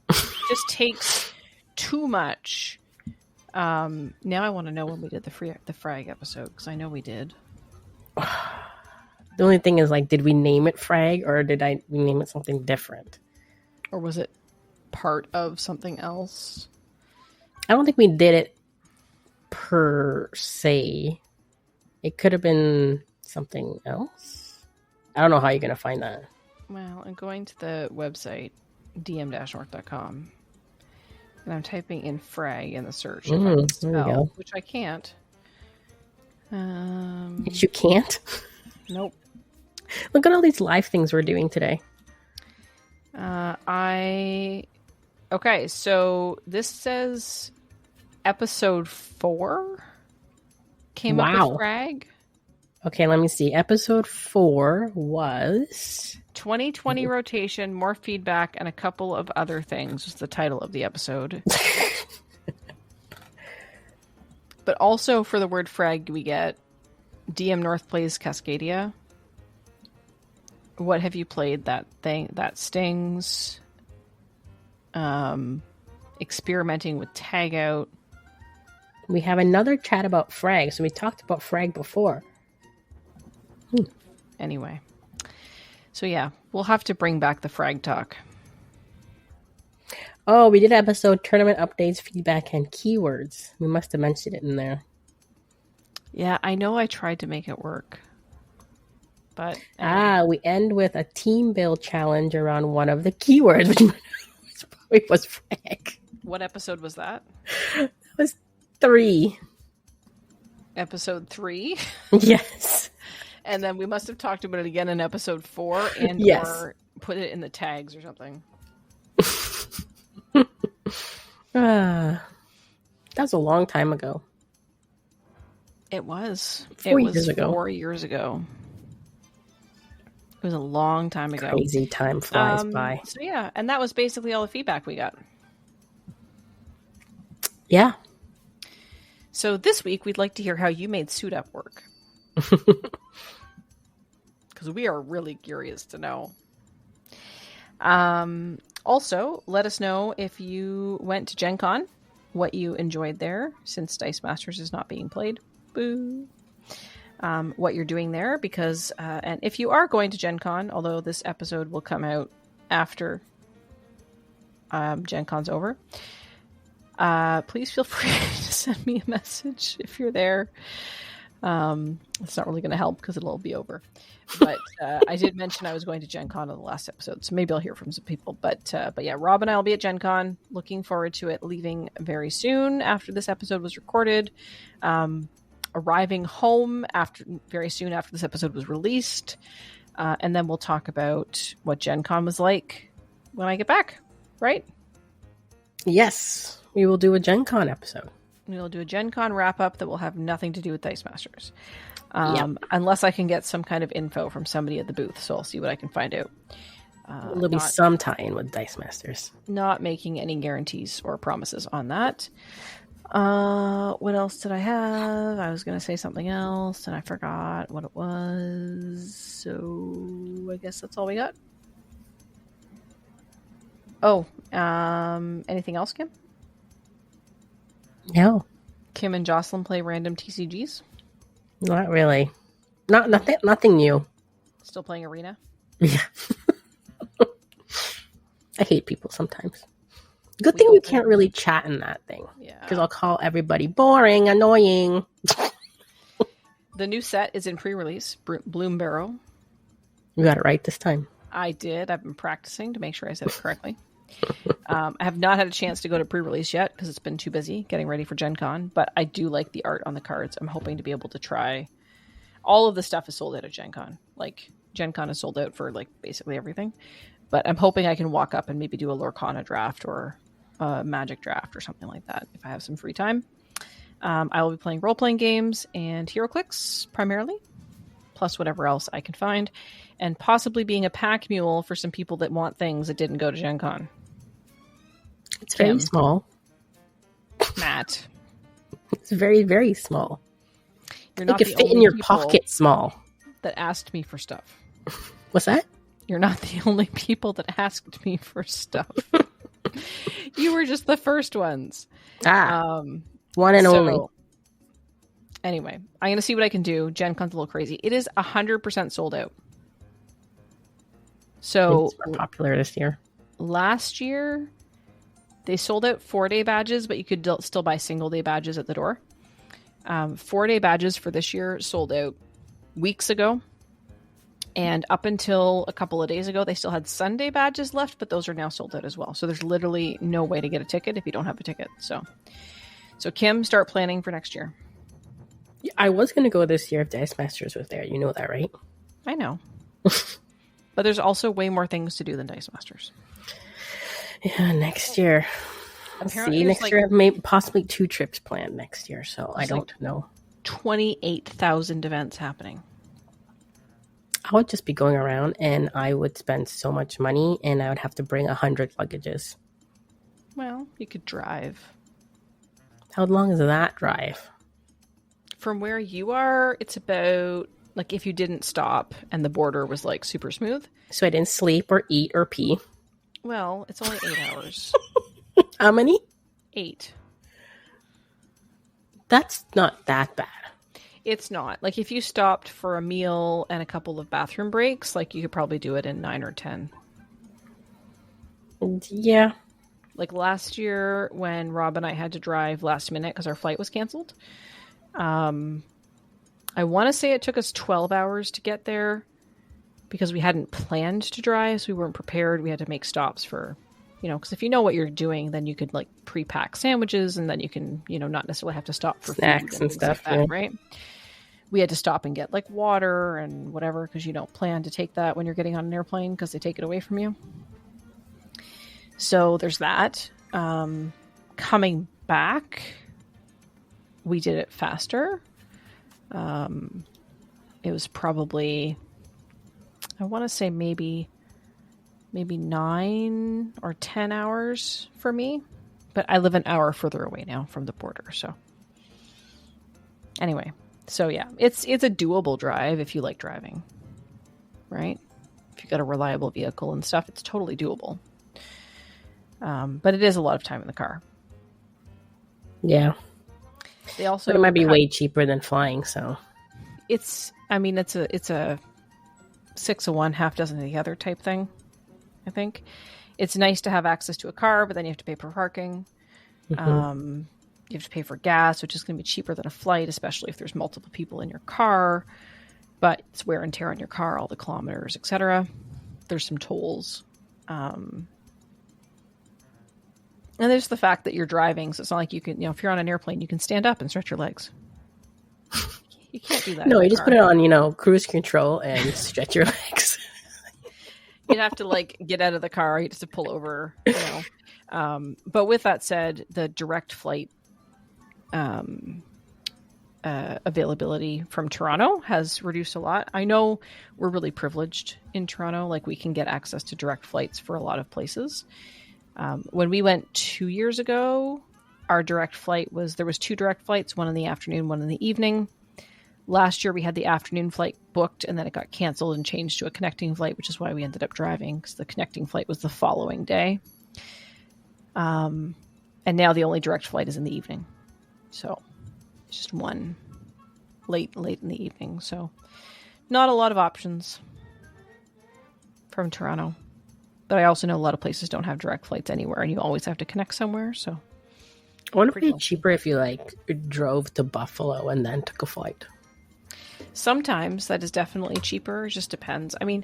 It just takes too much. Now I want to know when we did the Frag episode, because I know we did. The only thing is, like, did we name it Frag, or did we name it something different? Or was it part of something else? I don't think we did it per se. It could have been something else. I don't know how you're going to find that. Well, I'm going to the website, dm-north.com, and I'm typing in Frag in the search. If I can spell, which I can't. You can't? Nope. Look at all these live things we're doing today. Okay, so this says episode 4 came up with Frag. Okay, let me see. Episode 4 was 2020 rotation, more feedback, and a couple of other things was the title of the episode. But also for the word Frag, we get DM North plays Cascadia. What have you played? That stings. Experimenting with tag out. We have another chat about Frag, so we talked about Frag before. Anyway. So yeah, we'll have to bring back the Frag talk. Oh, we did episode tournament updates, feedback, and keywords. We must have mentioned it in there. Yeah, I know I tried to make it work. But anyway. We end with a team build challenge around one of the keywords, which probably was Frag. What episode was that? That was 3. Episode 3? Yes. And then we must have talked about it again in episode 4 and or put it in the tags or something. That was a long time ago. It was. 4 years ago. 4 years ago. It was a long time ago. Crazy time flies by. So yeah, and that was basically all the feedback we got. Yeah. So this week, we'd like to hear how you made Suit Up work. Because we are really curious to know. Also, let us know if you went to Gen Con, what you enjoyed there, since Dice Masters is not being played. Boo. What you're doing there, because and if you are going to Gen Con, although this episode will come out after Gen Con's over, Please feel free to send me a message if you're there. It's not really going to help because it'll be over. But I did mention I was going to Gen Con in the last episode, so maybe I'll hear from some people. But yeah, Rob and I will be at Gen Con. Looking forward to it. Leaving very soon after this episode was recorded. Arriving home very soon after this episode was released. And then we'll talk about what Gen Con was like when I get back, right? Yes, we will do a Gen Con episode. We will do a Gen Con wrap-up that will have nothing to do with Dice Masters. Unless I can get some kind of info from somebody at the booth, so I'll see what I can find out. There'll be some tie-in with Dice Masters. Not making any guarantees or promises on that. What else did I have? I was going to say something else, and I forgot what it was. So I guess that's all we got. Oh, anything else, Kim? No. Kim and Jocelyn play random TCGs? Not really. Nothing new. Still playing Arena? Yeah. I hate people sometimes. Good thing you can't really chat in that thing. Yeah. Because I'll call everybody boring, annoying. The new set is in pre-release. Bloom Barrow. You got it right this time. I did. I've been practicing to make sure I said it correctly. I have not had a chance to go to pre-release yet because it's been too busy getting ready for Gen Con, but I do like the art on the cards. I'm hoping to be able to try. All of the stuff is sold out at Gen Con. Like, Gen Con is sold out for like basically everything, but I'm hoping I can walk up and maybe do a Lorcana draft or a Magic draft or something like that if I have some free time. I will be playing role-playing games and HeroClix primarily, plus whatever else I can find, and possibly being a pack mule for some people that want things that didn't go to Gen Con. It's very small. Matt. It's very, very small. You're not it could fit in your pocket small. That asked me for stuff. What's that? You're not the only people that asked me for stuff. You were just the first ones. One and only. Anyway, I'm going to see what I can do. Gen Con's a little crazy. It is 100% sold out. So it's more popular this year. Last year, they sold out 4-day badges, but you could still buy single-day badges at the door. 4-day badges for this year sold out weeks ago. And up until a couple of days ago, they still had Sunday badges left, but those are now sold out as well. So there's literally no way to get a ticket if you don't have a ticket. So Kim, start planning for next year. I was going to go this year if Dice Masters was there. You know that, right? I know. But there's also way more things to do than Dice Masters. Yeah, next year. Apparently, see, next year I have maybe possibly 2 trips planned next year, so I don't know. 28,000 events happening. I would just be going around and I would spend so much money and I would have to bring 100 luggages. Well, you could drive. How long is that drive? From where you are, it's about, like, if you didn't stop and the border was, like, super smooth. So I didn't sleep or eat or pee. Well, it's only 8 hours. How many? 8. That's not that bad. It's not. Like, if you stopped for a meal and a couple of bathroom breaks, like, you could probably do it in 9 or 10. Yeah. Like, last year when Rob and I had to drive last minute because our flight was canceled, I want to say it took us 12 hours to get there because we hadn't planned to drive, so we weren't prepared. We had to make stops for, because if you know what you're doing, then you could, like, pre-pack sandwiches and then you can, not necessarily have to stop for snacks and stuff, like that, right? We had to stop and get, like, water and whatever because you don't plan to take that when you're getting on an airplane because they take it away from you. So there's that. Coming back, we did it faster. It was probably, I want to say maybe 9 or 10 hours for me, but I live an hour further away now from the border. So anyway, so yeah, it's a doable drive if you like driving, right? If you've got a reliable vehicle and stuff, it's totally doable. But it is a lot of time in the car. Yeah. They also, but it might be way cheaper than flying, so. It's a 6 of one, half dozen of the other type thing, I think. It's nice to have access to a car, but then you have to pay for parking. Mm-hmm. You have to pay for gas, which is going to be cheaper than a flight, especially if there's multiple people in your car. But it's wear and tear on your car, all the kilometers, etc. There's some tolls. And there's the fact that you're driving, so it's not like you can, if you're on an airplane, you can stand up and stretch your legs. You can't do that. No, you just put it on, cruise control and stretch your legs. You'd have to get out of the car. You'd have to pull over. But with that said, the direct flight availability from Toronto has reduced a lot. I know we're really privileged in Toronto. We can get access to direct flights for a lot of places. When we went 2 years ago, our direct flight there was 2 direct flights, one in the afternoon, one in the evening. Last year we had the afternoon flight booked and then it got canceled and changed to a connecting flight, which is why we ended up driving, because the connecting flight was the following day. And now the only direct flight is in the evening. So it's just one late in the evening. So not a lot of options from Toronto. But I also know a lot of places don't have direct flights anywhere, and you always have to connect somewhere. So I wonder if it'd be cheaper if you drove to Buffalo and then took a flight. Sometimes that is definitely cheaper. It just depends. I mean,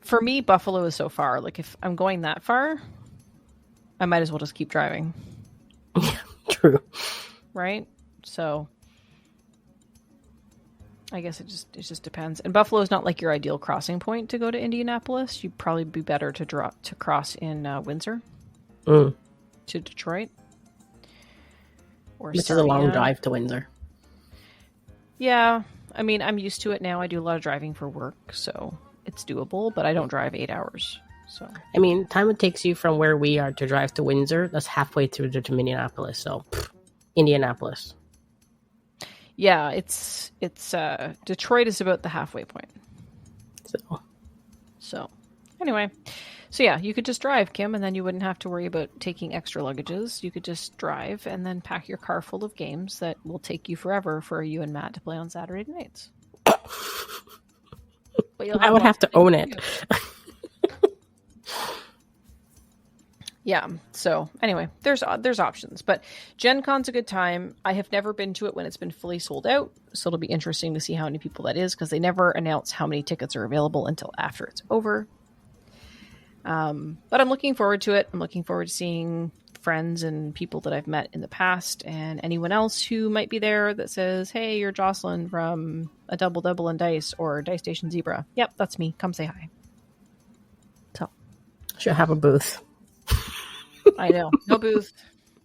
for me, Buffalo is so far. If I'm going that far, I might as well just keep driving. Yeah, true. Right? So I guess it just depends. And Buffalo is not your ideal crossing point to go to Indianapolis. You'd probably be better to cross in Windsor to Detroit. Which is a long drive to Windsor. Yeah. I mean, I'm used to it now. I do a lot of driving for work, so it's doable, but I don't drive 8 hours. So I mean, time it takes you from where we are to drive to Windsor, that's halfway through to Minneapolis. So Indianapolis. Yeah, it's Detroit is about the halfway point. So anyway, so yeah, you could just drive, Kim, and then you wouldn't have to worry about taking extra luggages. You could just drive and then pack your car full of games that will take you forever for you and Matt to play on Saturday nights. But I would have to own it. Yeah. So anyway, there's options, but Gen Con's a good time. I have never been to it when it's been fully sold out, so it'll be interesting to see how many people that is, because they never announce how many tickets are available until after it's over. But I'm looking forward to it. I'm looking forward to seeing friends and people that I've met in the past, and anyone else who might be there that says, "Hey, you're Jocelyn from A Double Double and Dice or Dice Station Zebra." Yep, that's me. Come say hi. So should have a booth. I know. No booth.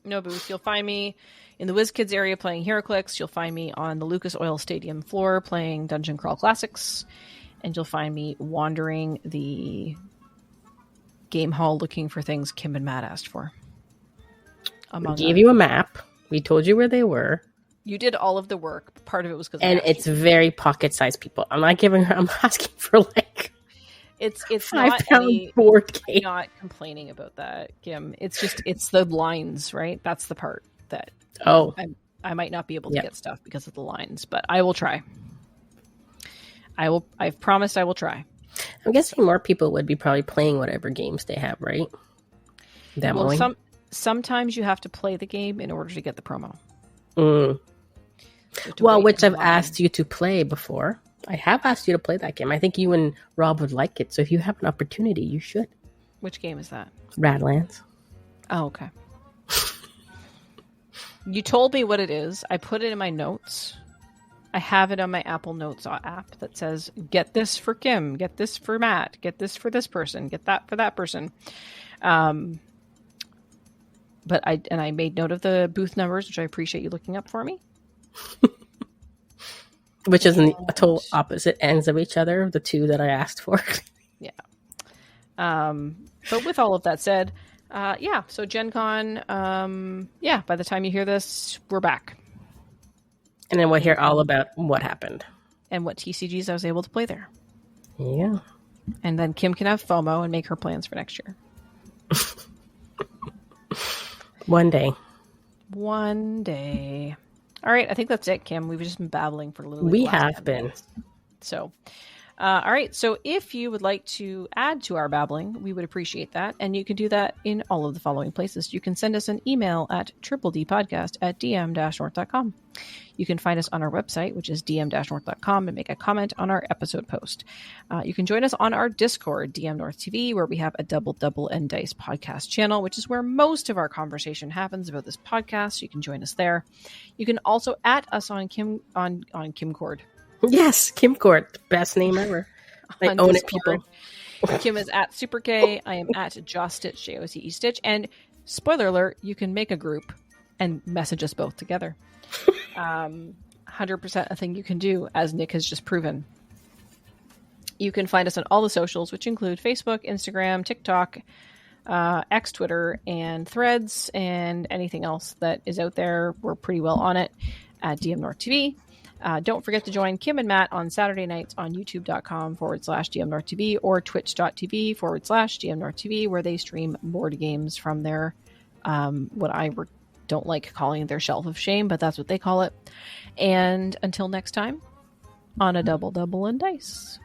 You'll find me in the WizKids area playing HeroClix. You'll find me on the Lucas Oil Stadium floor playing Dungeon Crawl Classics. And you'll find me wandering the game hall looking for things Kim and Matt asked for. We gave you a map. We told you where they were. You did all of the work. Part of it was because it's very pocket-sized people. I'm asking for It's £5 board game. I'm not complaining about that, Kim. It's the lines, right? That's the part that I might not be able to get stuff because of the lines, but I will try. I've promised I will try. I'm guessing more people would be probably playing whatever games they have, right? Demoing. Well, sometimes you have to play the game in order to get the promo. Well, which I've asked you to play before. I have asked you to play that game. I think you and Rob would like it. So if you have an opportunity, you should. Which game is that? Radlands. Oh, okay. You told me what it is. I put it in my notes. I have it on my Apple Notes app that says, get this for Kim, get this for Matt, get this for this person, get that for that person. But I made note of the booth numbers, which I appreciate you looking up for me. Which is in the total opposite ends of each other, the two that I asked for. Yeah. But with all of that said, so Gen Con, by the time you hear this, we're back. And then we'll hear all about what happened. And what TCGs I was able to play there. Yeah. And then Kim can have FOMO and make her plans for next year. One day. All right, I think that's it, Kim. We've just been babbling for a little. We have been. So, All right. So if you would like to add to our babbling, we would appreciate that. And you can do that in all of the following places. You can send us an email at tripledpodcast@dm-north.com. You can find us on our website, which is dm-north.com, and make a comment on our episode post. You can join us on our Discord, dmNorthTV, where we have a Double and Dice podcast channel, which is where most of our conversation happens about this podcast. You can join us there. You can also at us on Kimcord. Yes, Kimcord, best name ever. I own Discord. It, people. Kim is at Super K. I am at Jostitch, J-O-C-E Stitch. And spoiler alert, you can make a group and message us both together. 100% a thing you can do, as Nick has just proven. You can find us on all the socials, which include Facebook, Instagram, TikTok, X, Twitter, and Threads, and anything else that is out there. We're pretty well on it at dmNorthTV. Don't forget to join Kim and Matt on Saturday nights on youtube.com/dmNorthTV or twitch.tv/dmNorthTV, where they stream board games from their, what I don't like calling their shelf of shame, but that's what they call it. And until next time, on a double and dice.